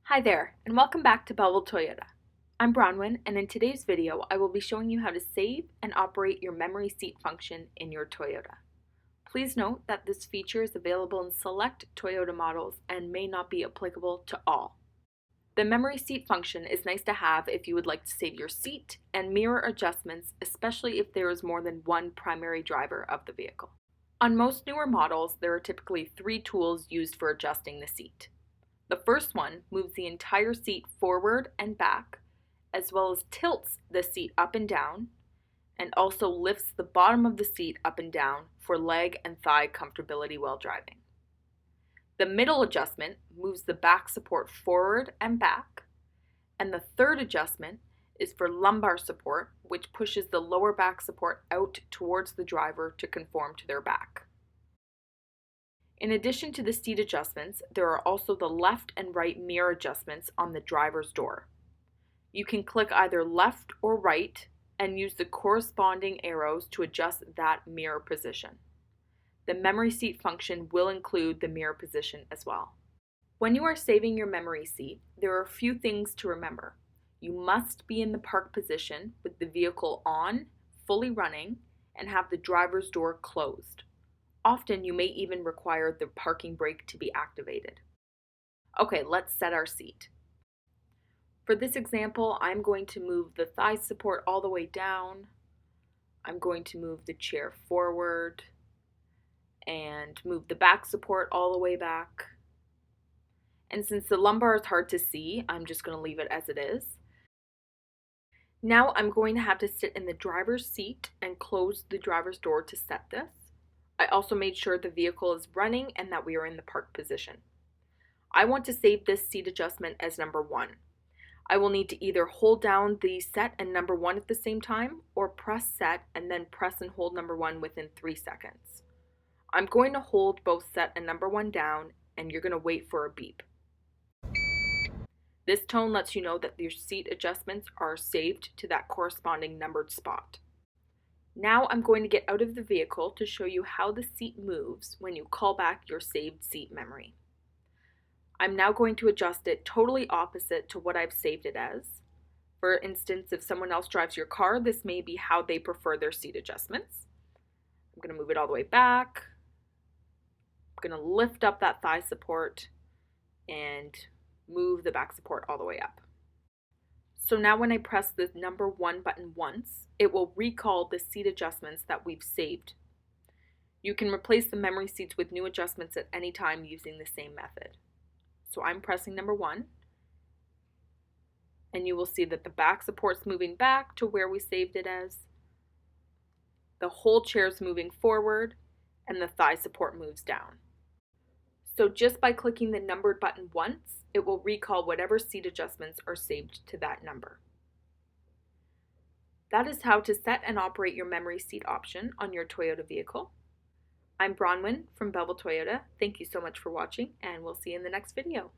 Hi there, and welcome back to Belleville Toyota. I'm Bronwyn, and in today's video, I will be showing you how to save and operate your memory seat function in your Toyota. Please note that this feature is available in select Toyota models and may not be applicable to all. The memory seat function is nice to have if you would like to save your seat and mirror adjustments, especially if there is more than one primary driver of the vehicle. On most newer models, there are typically 3 tools used for adjusting the seat. The first one moves the entire seat forward and back, as well as tilts the seat up and down, and also lifts the bottom of the seat up and down for leg and thigh comfortability while driving. The middle adjustment moves the back support forward and back, and the third adjustment is for lumbar support, which pushes the lower back support out towards the driver to conform to their back. In addition to the seat adjustments, there are also the left and right mirror adjustments on the driver's door. You can click either left or right and use the corresponding arrows to adjust that mirror position. The memory seat function will include the mirror position as well. When you are saving your memory seat, there are a few things to remember. You must be in the park position with the vehicle on, fully running, and have the driver's door closed. Often you may even require the parking brake to be activated. Okay, let's set our seat. For this example, I'm going to move the thigh support all the way down. I'm going to move the chair forward and move the back support all the way back. And since the lumbar is hard to see, I'm just going to leave it as it is. Now I'm going to have to sit in the driver's seat and close the driver's door to set this. I also made sure the vehicle is running and that we are in the park position. I want to save this seat adjustment as number 1. I will need to either hold down the set and number 1 at the same time, or press set and then press and hold number 1 within 3 seconds. I'm going to hold both set and number 1 down, and you're going to wait for a beep. This tone lets you know that your seat adjustments are saved to that corresponding numbered spot. Now I'm going to get out of the vehicle to show you how the seat moves when you call back your saved seat memory. I'm now going to adjust it totally opposite to what I've saved it as. For instance, if someone else drives your car, this may be how they prefer their seat adjustments. I'm going to move it all the way back. I'm going to lift up that thigh support and move the back support all the way up. So now when I press the number 1 button once, it will recall the seat adjustments that we've saved. You can replace the memory seats with new adjustments at any time using the same method. So I'm pressing number 1, and you will see that the back support's moving back to where we saved it as. The whole chair's moving forward, and the thigh support moves down. So just by clicking the numbered button once, it will recall whatever seat adjustments are saved to that number. That is how to set and operate your memory seat option on your Toyota vehicle. I'm Bronwyn from Belleville Toyota. Thank you so much for watching, and we'll see you in the next video.